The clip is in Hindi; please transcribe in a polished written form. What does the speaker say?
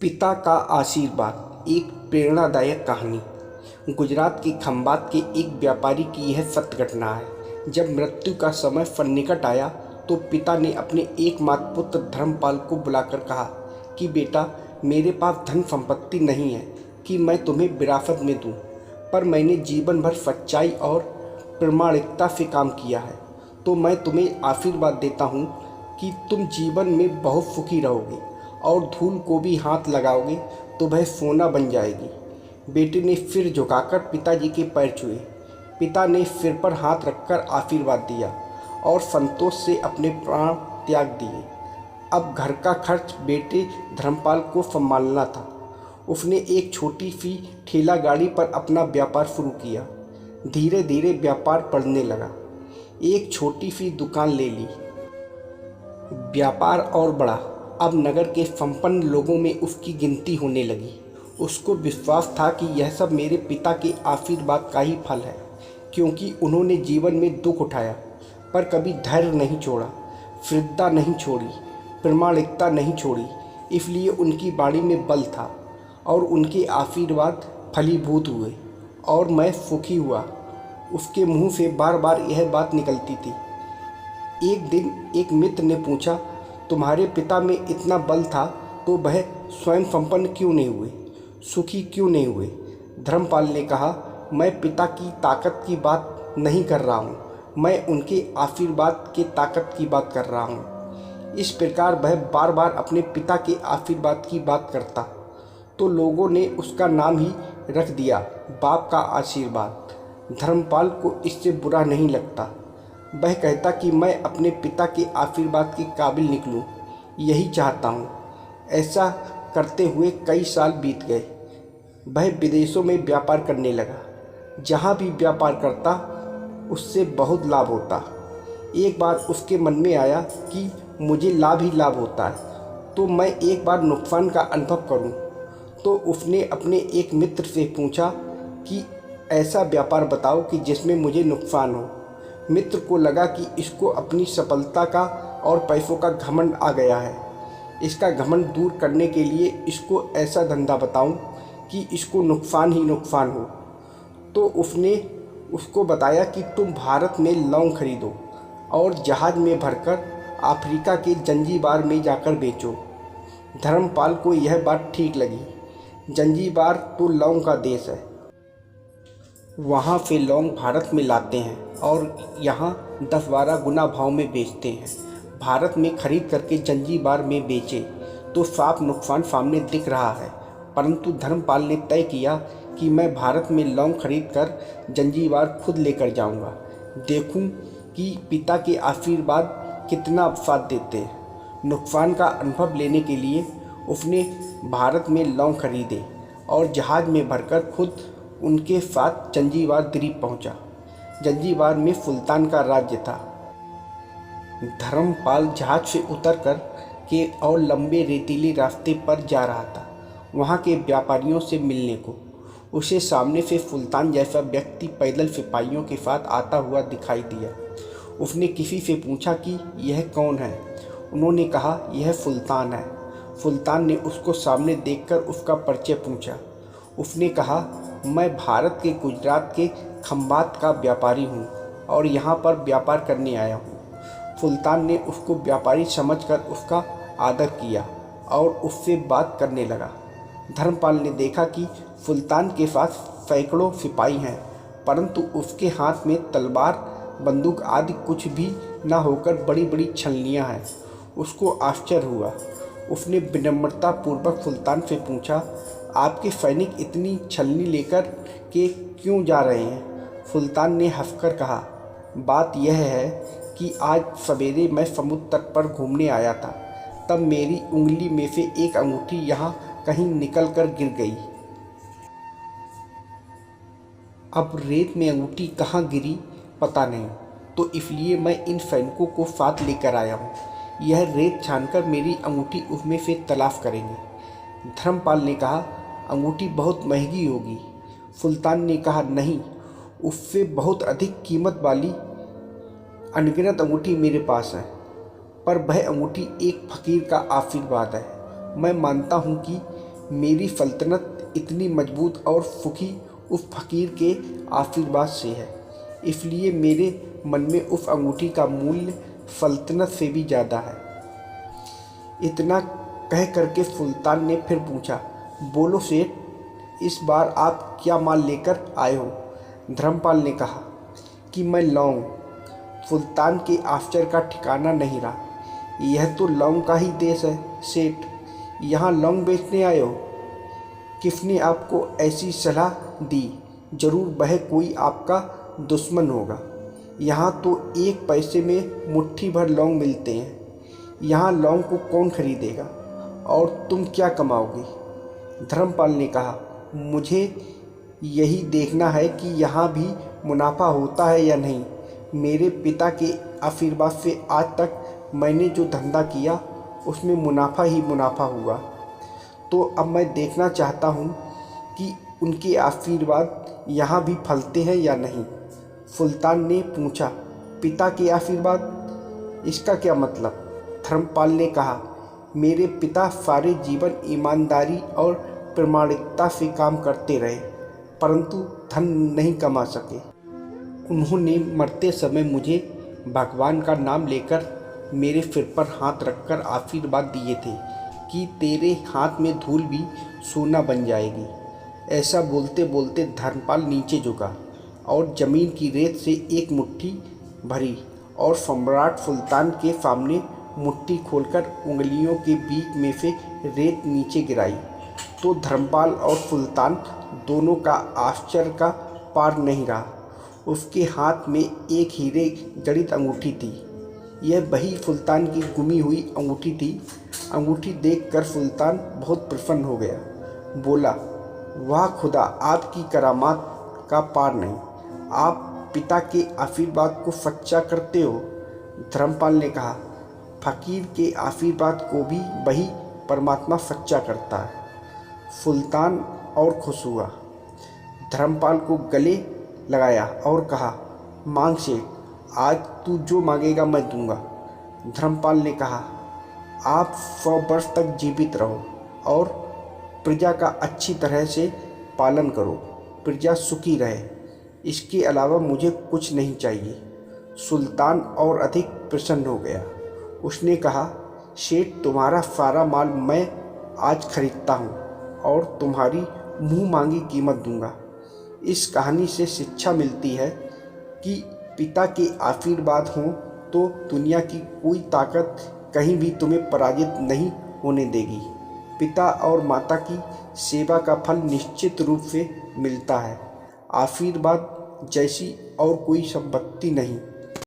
पिता का आशीर्वाद। एक प्रेरणादायक कहानी। गुजरात के खंबात के एक व्यापारी की यह सत्य घटना है। जब मृत्यु का समय निकट आया तो पिता ने अपने एकमात्र पुत्र धर्मपाल को बुलाकर कहा कि बेटा, मेरे पास धन संपत्ति नहीं है कि मैं तुम्हें विरासत में दूं, पर मैंने जीवन भर सच्चाई और प्रामाणिकता से काम किया है, तो मैं तुम्हें आशीर्वाद देता हूँ कि तुम जीवन में बहुत सुखी रहोगे और धूल को भी हाथ लगाओगे तो वह सोना बन जाएगी। बेटे ने सिर झुकाकर पिताजी के पैर छुए। पिता ने सिर पर हाथ रखकर आशीर्वाद दिया और संतोष से अपने प्राण त्याग दिए। अब घर का खर्च बेटे धर्मपाल को संभालना था। उसने एक छोटी सी ठेला गाड़ी पर अपना व्यापार शुरू किया। धीरे धीरे व्यापार बढ़ने लगा। एक छोटी सी दुकान ले ली। व्यापार और बढ़ा। अब नगर के संपन्न लोगों में उसकी गिनती होने लगी। उसको विश्वास था कि यह सब मेरे पिता के आशीर्वाद का ही फल है, क्योंकि उन्होंने जीवन में दुख उठाया पर कभी धैर्य नहीं छोड़ा, श्रद्धा नहीं छोड़ी, प्रामाणिकता नहीं छोड़ी। इसलिए उनकी बाड़ी में बल था और उनके आशीर्वाद फलीभूत हुए और मैं सुखी हुआ। उसके मुंह से बार बार यह बात निकलती थी। एक दिन एक मित्र ने पूछा, तुम्हारे पिता में इतना बल था तो वह स्वयं संपन्न क्यों नहीं हुए, सुखी क्यों नहीं हुए? धर्मपाल ने कहा, मैं पिता की ताकत की बात नहीं कर रहा हूँ, मैं उनके आशीर्वाद के ताकत की बात कर रहा हूँ। इस प्रकार वह बार बार अपने पिता के आशीर्वाद की बात करता तो लोगों ने उसका नाम ही रख दिया, बाप का आशीर्वाद। धर्मपाल को इससे बुरा नहीं लगता। वह कहता कि मैं अपने पिता के आशीर्वाद के काबिल निकलूं, यही चाहता हूं। ऐसा करते हुए कई साल बीत गए। वह विदेशों में व्यापार करने लगा। जहां भी व्यापार करता उससे बहुत लाभ होता। एक बार उसके मन में आया कि मुझे लाभ ही लाभ होता है, तो मैं एक बार नुकसान का अनुभव करूं। तो उसने अपने एक मित्र से पूछा कि ऐसा व्यापार बताओ कि जिसमें मुझे नुकसान हो। मित्र को लगा कि इसको अपनी सफलता का और पैसों का घमंड आ गया है। इसका घमंड दूर करने के लिए इसको ऐसा धंधा बताऊं कि इसको नुकसान ही नुकसान हो। तो उसने उसको बताया कि तुम भारत में लौंग खरीदो और जहाज़ में भरकर अफ्रीका के जंजीबार में जाकर बेचो। धर्मपाल को यह बात ठीक लगी। जंजीबार तो लौंग का देश है, वहाँ से लौंग भारत में लाते हैं और यहाँ 10-12 गुना भाव में बेचते हैं। भारत में खरीद करके जंजीबार में बेचे तो साफ नुकसान सामने दिख रहा है, परंतु धर्मपाल ने तय किया कि मैं भारत में लौंग खरीद कर जंजीबार खुद लेकर जाऊंगा, देखूं कि पिता के आशीर्वाद कितना साथ देते हैं। नुकसान का अनुभव लेने के लिए उसने भारत में लौंग खरीदे और जहाज़ में भरकर खुद उनके साथ जंजीबार द्वीप पहुंचा। जंजीबार में सुल्तान का राज्य था। धर्मपाल जहाज से उतरकर के और लंबे रेतीले रास्ते पर जा रहा था, वहां के व्यापारियों से मिलने को। उसे सामने से सुल्तान जैसा व्यक्ति पैदल सिपाहियों के साथ आता हुआ दिखाई दिया। उसने किसी से पूछा कि यह कौन है। उन्होंने कहा, यह सुल्तान है। सुल्तान ने उसको सामने देखकर उसका परिचय पूछा। उसने कहा, मैं भारत के गुजरात के खंबात का व्यापारी हूँ और यहाँ पर व्यापार करने आया हूँ। सुल्तान ने उसको व्यापारी समझकर उसका आदर किया और उससे बात करने लगा। धर्मपाल ने देखा कि सुल्तान के पास सैकड़ों सिपाही हैं, परंतु उसके हाथ में तलवार, बंदूक आदि कुछ भी न होकर बड़ी बड़ी छलनियाँ हैं। उसको आश्चर्य हुआ। उसने विनम्रता पूर्वक सुल्तान से पूछा, आपके सैनिक इतनी छलनी लेकर के क्यों जा रहे हैं? सुल्तान ने हंसकर कहा, बात यह है कि आज सवेरे मैं समुद्र तट पर घूमने आया था, तब मेरी उंगली में से एक अंगूठी यहाँ कहीं निकल कर गिर गई। अब रेत में अंगूठी कहाँ गिरी पता नहीं, तो इसलिए मैं इन सैनिकों को साथ लेकर आया हूँ। यह रेत छानकर मेरी अंगूठी उसमें से तलाश करेंगे। धर्मपाल ने कहा, अंगूठी बहुत महंगी होगी। सुल्तान ने कहा, नहीं, उससे बहुत अधिक कीमत वाली अनगिनत अंगूठी मेरे पास है, पर वह अंगूठी एक फ़कीर का आशीर्वाद है। मैं मानता हूँ कि मेरी सल्तनत इतनी मजबूत और सुखी उस फकीर के आशीर्वाद से है, इसलिए मेरे मन में उस अंगूठी का मूल्य सल्तनत से भी ज़्यादा है। इतना कह करके सुल्तान ने फिर पूछा, बोलो सेठ, इस बार आप क्या माल लेकर आए हो? धर्मपाल ने कहा कि मैं लौंग। सुल्तान के आश्चर्य का ठिकाना नहीं रहा। यह तो लौंग का ही देश है सेठ, यहाँ लौंग बेचने आए हो? किसने आपको ऐसी सलाह दी? जरूर वह कोई आपका दुश्मन होगा। यहाँ तो 1 पैसे में मुट्ठी भर लौंग मिलते हैं। यहाँ लौंग को कौन खरीदेगा? और तुम क्या कमाओगे? धर्मपाल ने कहा, मुझे यही देखना है कि यहाँ भी मुनाफा होता है या नहीं। मेरे पिता के आशीर्वाद से आज तक मैंने जो धंधा किया उसमें मुनाफा ही मुनाफा हुआ। तो अब मैं देखना चाहता हूँ कि उनके आशीर्वाद यहाँ भी फलते हैं या नहीं। सुल्तान ने पूछा, पिता के आशीर्वाद? इसका क्या मतलब? धर्मपाल ने कहा, मेरे पिता सारे जीवन ईमानदारी और प्रामाणिकता से काम करते रहे, परंतु धन नहीं कमा सके। उन्होंने मरते समय मुझे भगवान का नाम लेकर मेरे सिर पर हाथ रखकर आशीर्वाद दिए थे कि तेरे हाथ में धूल भी सोना बन जाएगी। ऐसा बोलते बोलते धर्मपाल नीचे झुका और ज़मीन की रेत से एक मुट्ठी भरी और सम्राट सुल्तान के सामने मुट्ठी खोलकर उंगलियों के बीच में से रेत नीचे गिराई तो धर्मपाल और सुल्तान दोनों का आश्चर्य का पार नहीं रहा। उसके हाथ में एक हीरे जड़ित अंगूठी थी। यह वही सुल्तान की गुमी हुई अंगूठी थी। अंगूठी देखकर सुल्तान बहुत प्रसन्न हो गया। बोला, वाह खुदा, आपकी करामात का पार नहीं। आप पिता के आशीर्वाद को सच्चा करते हो। धर्मपाल ने कहा, फकीर के आशीर्वाद को भी वही परमात्मा सच्चा करता है। सुल्तान और खुश हुआ, धर्मपाल को गले लगाया और कहा, मांग सेठ, आज तू जो मांगेगा मैं दूंगा। धर्मपाल ने कहा, आप 100 वर्ष तक जीवित रहो और प्रजा का अच्छी तरह से पालन करो, प्रजा सुखी रहे, इसके अलावा मुझे कुछ नहीं चाहिए। सुल्तान और अधिक प्रसन्न हो गया। उसने कहा, सेठ, तुम्हारा सारा माल मैं आज खरीदता हूँ और तुम्हारी मुँह मांगी कीमत दूंगा। इस कहानी से शिक्षा मिलती है कि पिता के आशीर्वाद हों तो दुनिया की कोई ताकत कहीं भी तुम्हें पराजित नहीं होने देगी। पिता और माता की सेवा का फल निश्चित रूप से मिलता है। आशीर्वाद जैसी और कोई संपत्ति नहीं।